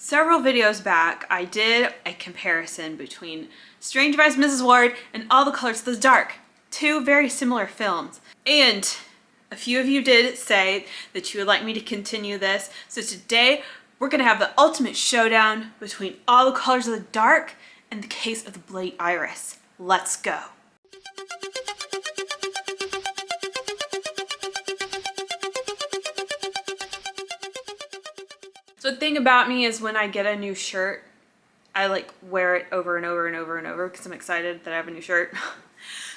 Several videos back, I did a comparison between Strange Advice Mrs. Wardh and All the Colors of the Dark, two very similar films. And a few of you did say that you would like me to continue this. So today, we're gonna have the ultimate showdown between All the Colors of the Dark and The Case of the Bloody Iris. Let's go. So the thing about me is when I get a new shirt, I like wear it over and over and over and over because I'm excited that I have a new shirt.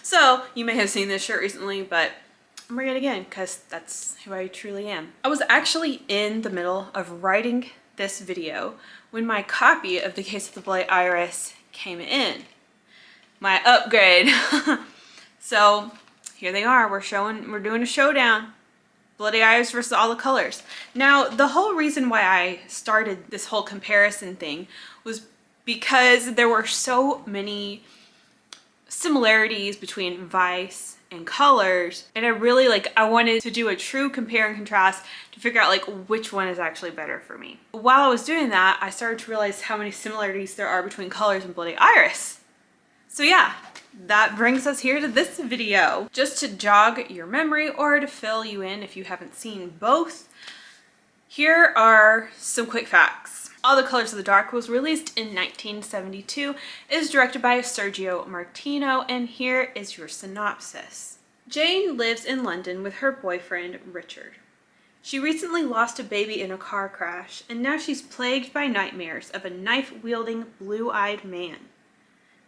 So you may have seen this shirt recently, but I'm wearing it again because that's who I truly am. I was actually in the middle of writing this video when my copy of The Case of the Bloody Iris came in. My upgrade. So here they are. We're doing a showdown. Bloody Iris versus All the Colors. Now, the whole reason why I started this whole comparison thing was because there were so many similarities between Vice and Colors, and I wanted to do a true compare and contrast to figure out like which one is actually better for me. While I was doing that, I started to realize how many similarities there are between Colors and Bloody Iris. So yeah, that brings us here to this video. Just to jog your memory or to fill you in if you haven't seen both, here are some quick facts. All the Colors of the Dark was released in 1972. It is directed by Sergio Martino, and here is your synopsis. Jane lives in London with her boyfriend, Richard. She recently lost a baby in a car crash, and now she's plagued by nightmares of a knife-wielding, blue-eyed man.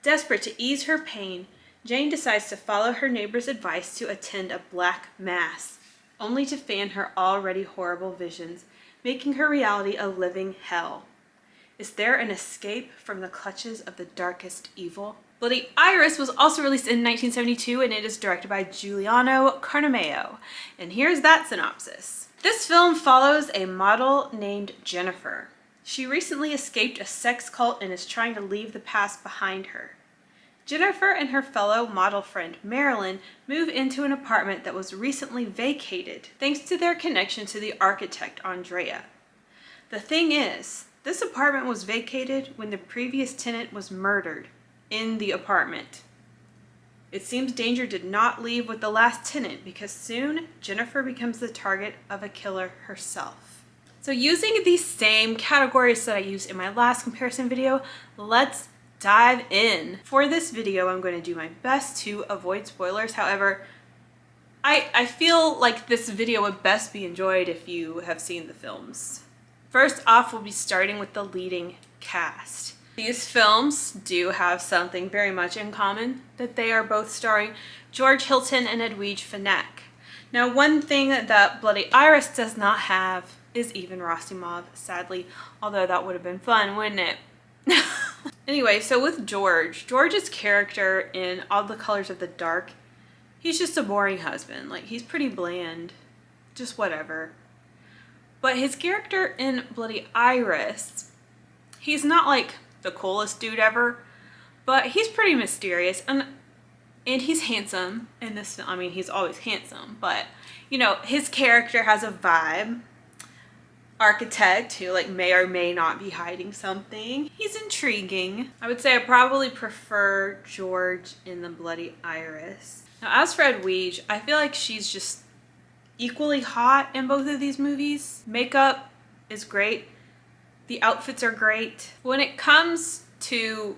Desperate to ease her pain, Jane decides to follow her neighbor's advice to attend a black mass, only to fan her already horrible visions, making her reality a living hell. Is there an escape from the clutches of the darkest evil? Bloody Iris was also released in 1972, and it is directed by Giuliano Carnameo. And here's that synopsis. This film follows a model named Jennifer. She recently escaped a sex cult and is trying to leave the past behind her. Jennifer and her fellow model friend Marilyn move into an apartment that was recently vacated thanks to their connection to the architect Andrea. The thing is, this apartment was vacated when the previous tenant was murdered in the apartment. It seems danger did not leave with the last tenant because soon Jennifer becomes the target of a killer herself. So using these same categories that I used in my last comparison video, let's dive in. For this video, I'm going to do my best to avoid spoilers. However, I feel like this video would best be enjoyed if you have seen the films. First off, we'll be starting with the leading cast. These films do have something very much in common, that they are both starring George Hilton and Edwige Fenech. Now, one thing that Bloody Iris does not have is even Rosimov, sadly, although that would have been fun, wouldn't it? Anyway, so with George's character in All the Colors of the Dark, he's just a boring husband. Like, he's pretty bland, just whatever. But his character in Bloody Iris, he's not like the coolest dude ever, but he's pretty mysterious, and he's handsome in this. I mean, he's always handsome, but you know, his character has a vibe. Architect who like may or may not be hiding something. He's intriguing. I would say I probably prefer George in the Bloody Iris. Now as for Edwige, I feel like she's just equally hot in both of these movies. Makeup is great. The outfits are great. When it comes to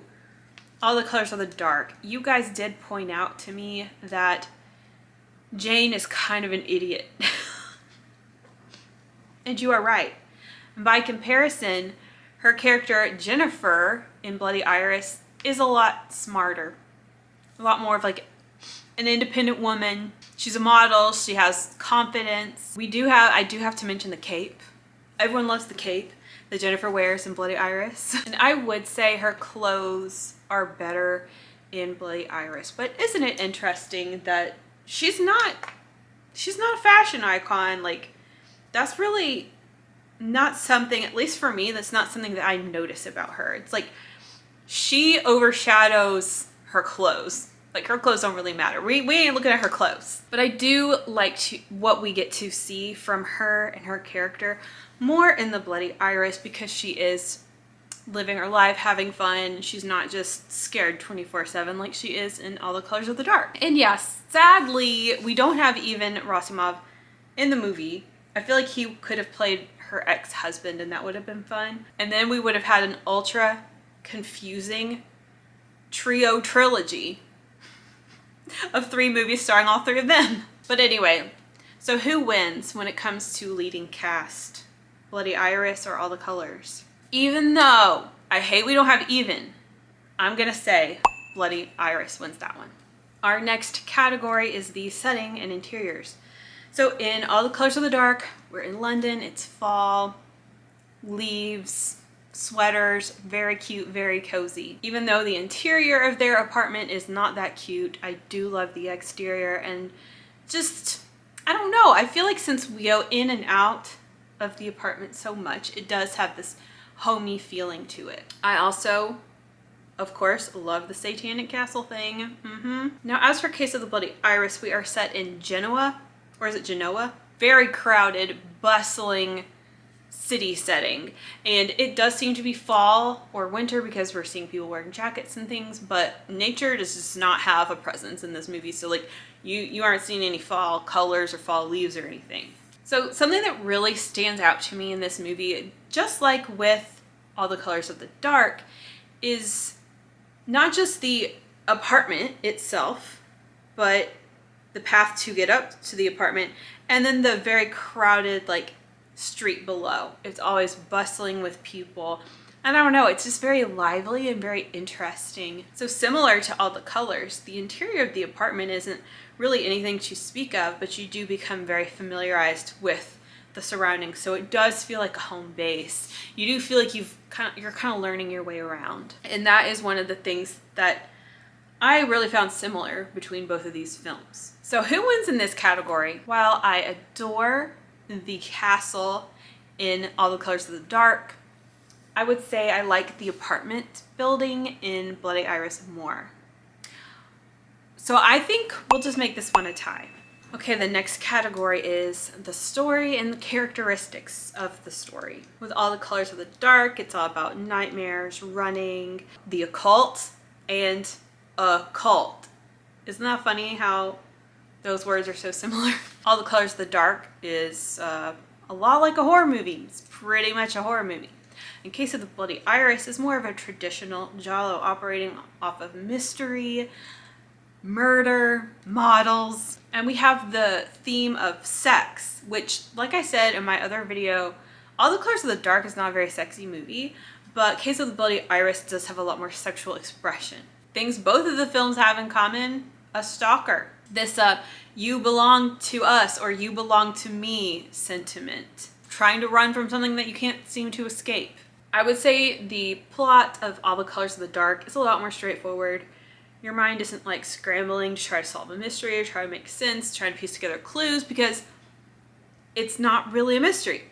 All the Colors of the Dark, you guys did point out to me that Jane is kind of an idiot. And you are right. By comparison, her character Jennifer in Bloody Iris is a lot smarter. A lot more of like an independent woman. She's a model, she has confidence. I do have to mention the cape. Everyone loves the cape that Jennifer wears in Bloody Iris. And I would say her clothes are better in Bloody Iris. But isn't it interesting that she's not a fashion icon? Like, that's really not something, at least for me, that's not something that I notice about her. It's like she overshadows her clothes. Like, her clothes don't really matter. We ain't looking at her clothes. But I do like what we get to see from her and her character more in the Bloody Iris because she is living her life, having fun. She's not just scared 24/7 like she is in All the Colors of the Dark. And yes, sadly, we don't have even Rasimov in the movie. I feel like he could have played her ex-husband and that would have been fun. And then we would have had an ultra confusing trio trilogy of 3 movies starring all 3 of them. But anyway, so who wins when it comes to leading cast? Bloody Iris or All the Colors? Even though I hate we don't have even, I'm gonna say Bloody Iris wins that one. Our next category is the setting and interiors. So in All the Colors of the Dark, we're in London, it's fall, leaves, sweaters, very cute, very cozy. Even though the interior of their apartment is not that cute, I do love the exterior and just, I don't know, I feel like since we go in and out of the apartment so much, it does have this homey feeling to it. I also, of course, love the Satanic Castle thing. Now, as for Case of the Bloody Iris, we are set in Genoa, or is it Genoa? Very crowded, bustling city setting. And it does seem to be fall or winter because we're seeing people wearing jackets and things, but nature does just not have a presence in this movie. So like you aren't seeing any fall colors or fall leaves or anything. So something that really stands out to me in this movie, just like with All the Colors of the Dark, is not just the apartment itself, but the path to get up to the apartment, and then the very crowded like street below. It's always bustling with people. And I don't know, it's just very lively and very interesting. So similar to All the Colors, the interior of the apartment isn't really anything to speak of, but you do become very familiarized with the surroundings. So it does feel like a home base. You do feel like you're kind of learning your way around. And that is one of the things that I really found similar between both of these films. So who wins in this category? While I adore the castle in All the Colors of the Dark, I would say I like the apartment building in Bloody Iris more. So I think we'll just make this one a tie. Okay, the next category is the story and the characteristics of the story. With All the Colors of the Dark, it's all about nightmares, running, the occult, and a cult. Isn't that funny how those words are so similar? All the Colors of the Dark is a lot like a horror movie. It's pretty much a horror movie. In Case of the Bloody Iris is more of a traditional giallo operating off of mystery, murder, models, and we have the theme of sex, which, like I said in my other video, All the Colors of the Dark is not a very sexy movie, but Case of the Bloody Iris does have a lot more sexual expression. Things both of the films have in common: a stalker. This you belong to us or you belong to me sentiment. Trying to run from something that you can't seem to escape. I would say the plot of All the Colors of the Dark is a lot more straightforward. Your mind isn't like scrambling to try to solve a mystery or try to make sense, trying to piece together clues, because it's not really a mystery.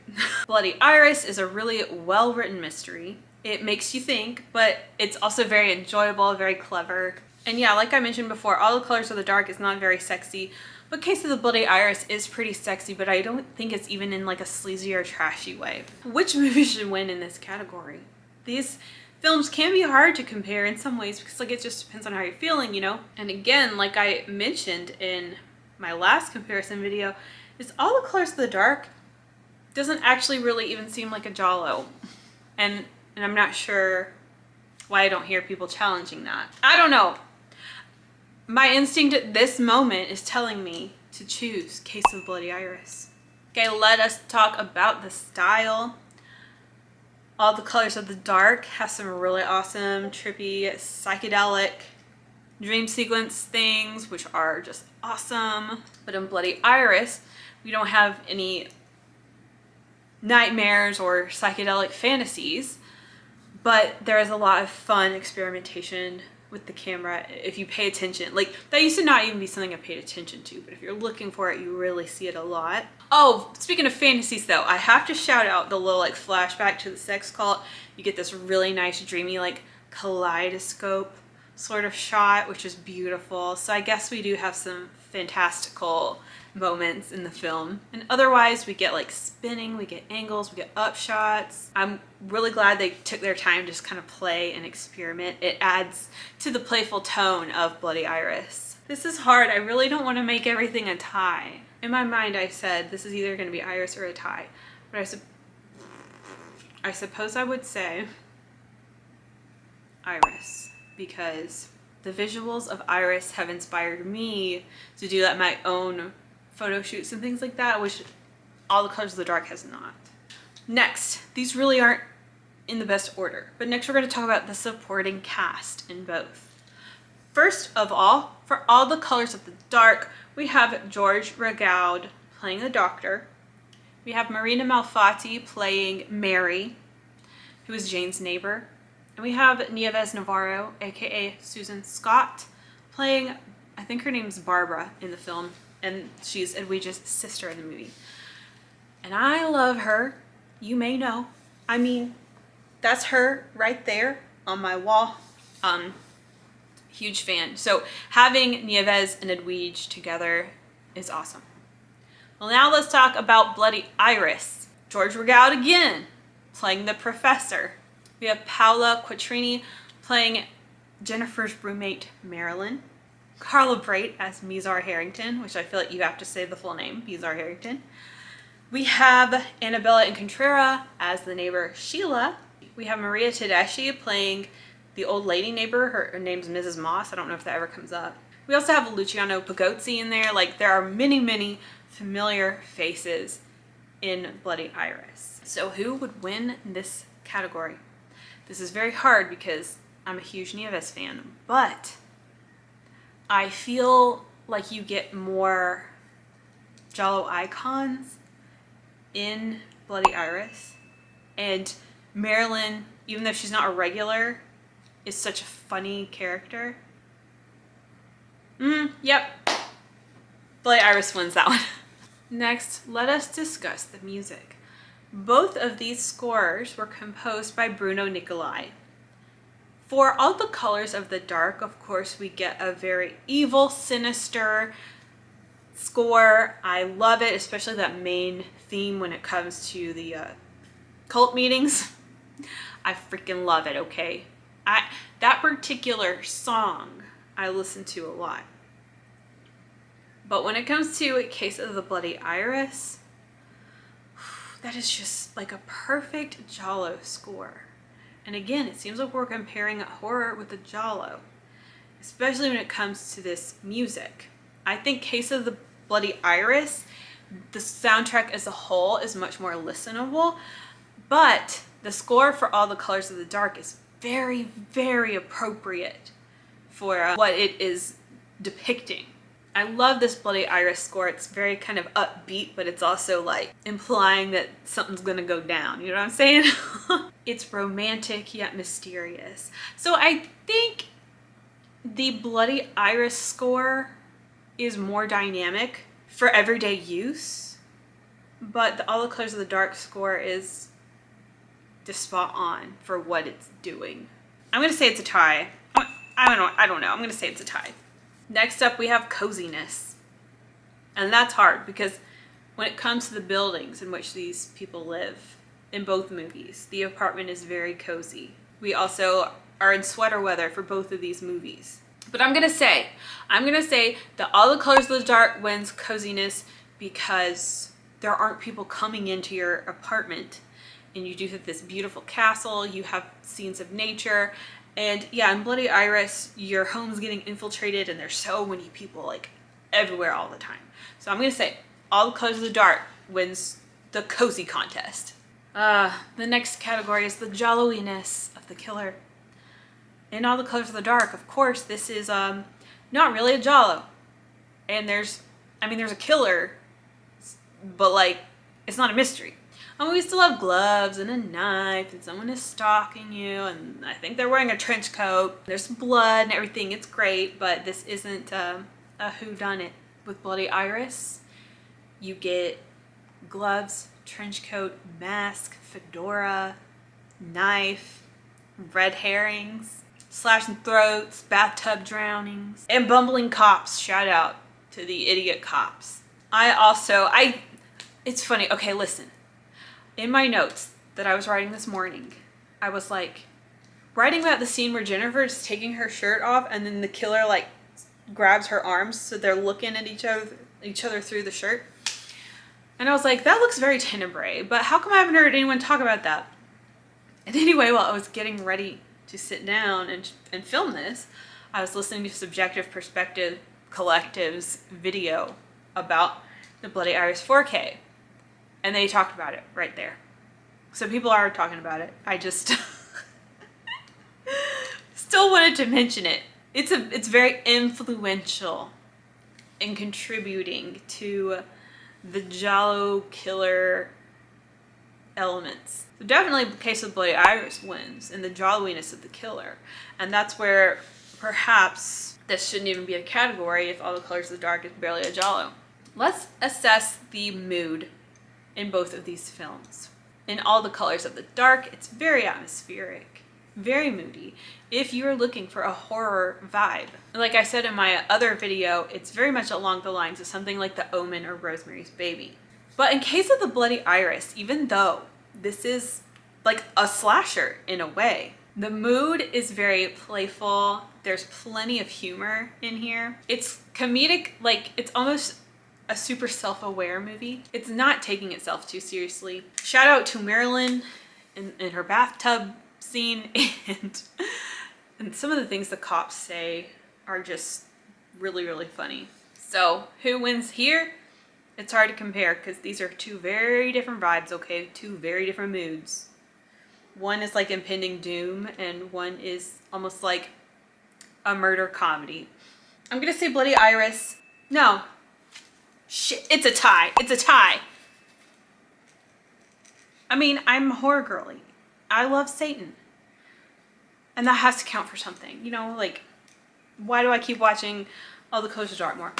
Bloody Iris is a really well-written mystery. It makes you think, but it's also very enjoyable, very clever. And yeah, like I mentioned before, All the Colors of the Dark is not very sexy, but Case of the Bloody Iris is pretty sexy, but I don't think it's even in like a sleazy or trashy way. Which movie should win in this category? These films can be hard to compare in some ways because like it just depends on how you're feeling, you know? And again, like I mentioned in my last comparison video, is All the Colors of the Dark doesn't actually really even seem like a giallo. And I'm not sure why I don't hear people challenging that. I don't know. My instinct at this moment is telling me to choose Case of the Bloody Iris. Okay, let us talk about the style. All the Colors of the Dark has some really awesome, trippy, psychedelic dream sequence things, which are just awesome. But in Bloody Iris, we don't have any nightmares or psychedelic fantasies, but there is a lot of fun experimentation with the camera if you pay attention. Like, that used to not even be something I paid attention to, but if you're looking for it, you really see it a lot. Oh, speaking of fantasies though, I have to shout out the little like flashback to the sex cult. You get this really nice dreamy like kaleidoscope sort of shot, which is beautiful. So I guess we do have some fantastical moments in the film. And otherwise we get like spinning, we get angles, we get upshots. I'm really glad they took their time to just kind of play and experiment. It adds to the playful tone of Bloody Iris. This is hard. I really don't want to make everything a tie. In my mind I said this is either going to be Iris or a tie. But I suppose I would say Iris, because the visuals of Iris have inspired me to do like my own photo shoots and things like that, which All the Colors of the Dark has not. Next, these really aren't in the best order, but next we're going to talk about the supporting cast in both. First of all, for All the Colors of the Dark, we have George Regaud playing the Doctor. We have Marina Malfatti playing Mary, who is Jane's neighbor. And we have Nieves Navarro, aka Susan Scott, playing, I think her name's Barbara in the film, and she's Edwige's sister in the movie. And I love her. You may know. I mean, that's her right there on my wall. Huge fan. So having Nieves and Edwige together is awesome. Well, now let's talk about Bloody Iris. George Regaud again, playing the professor. We have Paola Quattrini playing Jennifer's roommate, Marilyn. Carla Braight as Mizar Harrington, which I feel like you have to say the full name, Mizar Harrington. We have Annabella Incontrera as the neighbor, Sheila. We have Maria Tedeschi playing the old lady neighbor. Her name's Mrs. Moss. I don't know if that ever comes up. We also have Luciano Pagozzi in there. Like, there are many, many familiar faces in Bloody Iris. So who would win this category? This is very hard because I'm a huge Nieves fan, but I feel like you get more Giallo icons in Bloody Iris, and Marilyn, even though she's not a regular, is such a funny character. Yep. Bloody Iris wins that one. Next, let us discuss the music. Both of these scores were composed by Bruno Nicolai. For All the Colors of the Dark, of course, we get a very evil, sinister score. I love it, especially that main theme when it comes to the cult meetings. I freaking love it, okay? That particular song I listen to a lot. But when it comes to A Case of the Bloody Iris, that is just like a perfect Giallo score. And again, it seems like we're comparing a horror with a Giallo, especially when it comes to this music. I think Case of the Bloody Iris, the soundtrack as a whole is much more listenable, but the score for All the Colors of the Dark is very, very appropriate for what it is depicting. I love this Bloody Iris score. It's very kind of upbeat, but it's also like implying that something's gonna go down. You know what I'm saying? It's romantic yet mysterious. So I think the Bloody Iris score is more dynamic for everyday use, but the All the Colors of the Dark score is just spot on for what it's doing. I'm gonna say it's a tie. I don't know. I'm gonna say it's a tie. Next up, we have Coziness. And that's hard because when it comes to the buildings in which these people live, in both movies, the apartment is very cozy. We also are in sweater weather for both of these movies. But I'm gonna say that All the Colors of the Dark wins Coziness because there aren't people coming into your apartment, and you do have this beautiful castle, you have scenes of nature, and yeah, in Bloody Iris, your home's getting infiltrated and there's so many people like everywhere all the time. So I'm gonna say All the Colors of the Dark wins the cozy contest. The next category is the Gialloyness of the killer. In All the Colors of the Dark, of course, this is not really a Giallo. And there's a killer, but like, it's not a mystery. We still have gloves and a knife, and someone is stalking you, and I think they're wearing a trench coat. There's blood and everything. It's great, but this isn't a whodunit. With Bloody Iris, you get gloves, trench coat, mask, fedora, knife, red herrings, slashing throats, bathtub drownings, and bumbling cops. Shout out to the idiot cops. It's funny. Okay, listen. In my notes that I was writing this morning, I was like writing about the scene where Jennifer is taking her shirt off and then the killer like grabs her arms so they're looking at each other through the shirt. And I was like, that looks very Tenebrae, but how come I haven't heard anyone talk about that? And anyway, while I was getting ready to sit down and film this, I was listening to Subjective Perspective Collective's video about the Bloody Iris 4K. And they talked about it right there. So people are talking about it. I just still wanted to mention it. It's very influential in contributing to the Giallo killer elements. So definitely the case of Bloody Iris wins in the Gialloyness of the killer. And that's where perhaps this shouldn't even be a category if All the Colors of the Dark is barely a Giallo. Let's assess the mood in both of these films. In All the Colors of the Dark, it's very atmospheric, very moody. If you're looking for a horror vibe, like I said in my other video, it's very much along the lines of something like The Omen or Rosemary's Baby. But in case of the Bloody Iris, even though this is like a slasher in a way, the mood is very playful. There's plenty of humor in here. It's comedic, like it's almost a super self-aware movie. It's not taking itself too seriously. Shout out to Marilyn in her bathtub scene, and some of the things the cops say are just really, really funny. So who wins here? It's hard to compare because these are two very different vibes, okay? Two very different moods. One is like impending doom and one is almost like a murder comedy. I'm gonna say Bloody Iris. No. Shit, it's a tie. It's a tie. I mean, I'm a horror girly. I love Satan. And that has to count for something. You know, like, why do I keep watching All the Colors of the Dark more?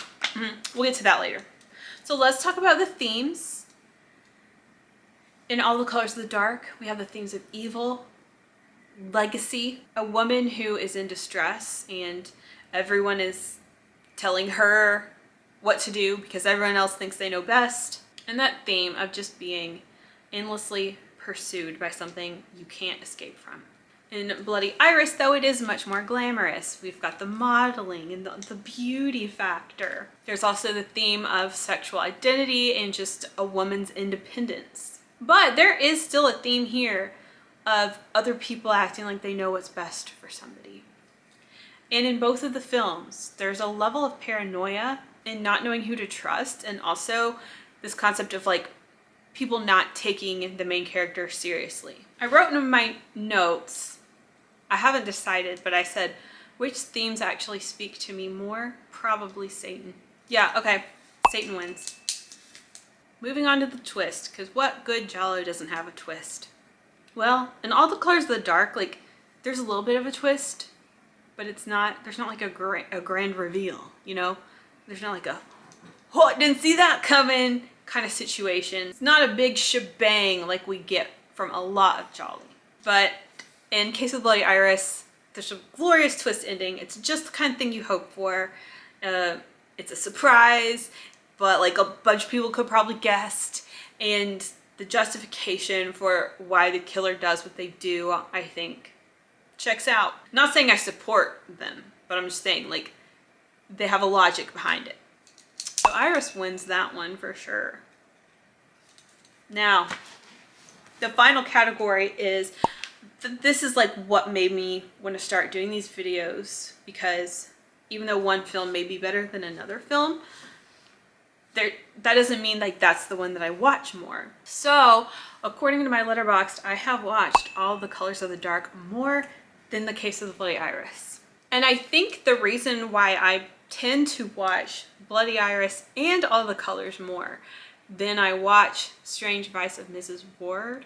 We'll get to that later. So let's talk about the themes. In All the Colors of the Dark, we have the themes of evil, legacy, a woman who is in distress and everyone is telling her what to do because everyone else thinks they know best. And that theme of just being endlessly pursued by something you can't escape from. In Bloody Iris, though, it is much more glamorous. We've got the modeling and the beauty factor. There's also the theme of sexual identity and just a woman's independence. But there is still a theme here of other people acting like they know what's best for somebody. And in both of the films, there's a level of paranoia and not knowing who to trust, and also this concept of like people not taking the main character seriously. I wrote in my notes, I haven't decided, but I said, which themes actually speak to me more? Probably Satan. Yeah, okay, Satan wins. Moving on to the twist, because what good Giallo doesn't have a twist? Well, in All the Colors of the Dark, like, there's a little bit of a twist, but there's not like a grand reveal, you know? There's not like a, oh, I didn't see that coming kind of situation. It's not a big shebang like we get from a lot of Giallo. But in case of Bloody Iris, there's a glorious twist ending. It's just the kind of thing you hope for. It's a surprise, but like a bunch of people could probably guessed. And the justification for why the killer does what they do, I think, checks out. Not saying I support them, but I'm just saying, like, they have a logic behind it. So Iris wins that one for sure. Now, the final category is, this is like what made me want to start doing these videos, because even though one film may be better than another film, that doesn't mean like that's the one that I watch more. So according to my Letterboxd, I have watched All the Colors of the Dark more than the case of the Bloody Iris. And I think the reason why I tend to watch Bloody Iris and All the Colors more than I watch Strange Vice of Mrs. Wardh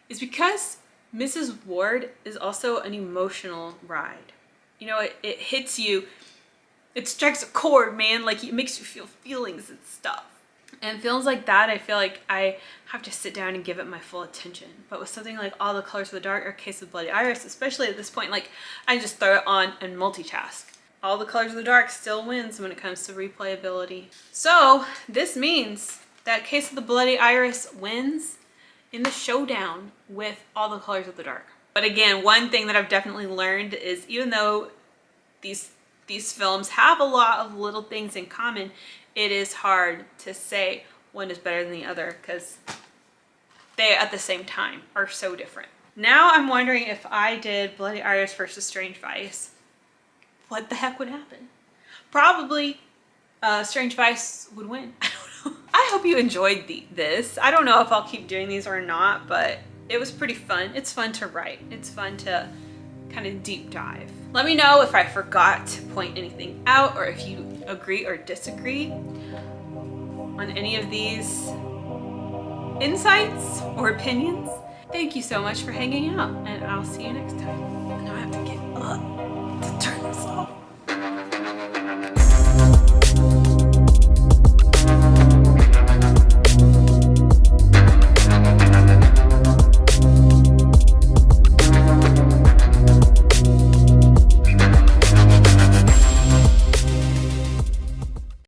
is because Mrs. Wardh is also an emotional ride. You know, it hits you, it strikes a chord, man, like it makes you feel feelings and stuff. And films like that, I feel like I have to sit down and give it my full attention. But with something like All the Colors of the Dark or Case of Bloody Iris, especially at this point, like I just throw it on and multitask. All the Colors of the Dark still wins when it comes to replayability. So this means that Case of the Bloody Iris wins in the showdown with All the Colors of the Dark. But again, one thing that I've definitely learned is even though these films have a lot of little things in common, it is hard to say one is better than the other because they at the same time are so different. Now I'm wondering if I did Bloody Iris versus Strange Vice, what the heck would happen? Probably Strange Vice would win. I don't know. I hope you enjoyed this. I don't know if I'll keep doing these or not, but it was pretty fun. It's fun to write. It's fun to kind of deep dive. Let me know if I forgot to point anything out or if you agree or disagree on any of these insights or opinions. Thank you so much for hanging out, and I'll see you next time. Now I have to get up.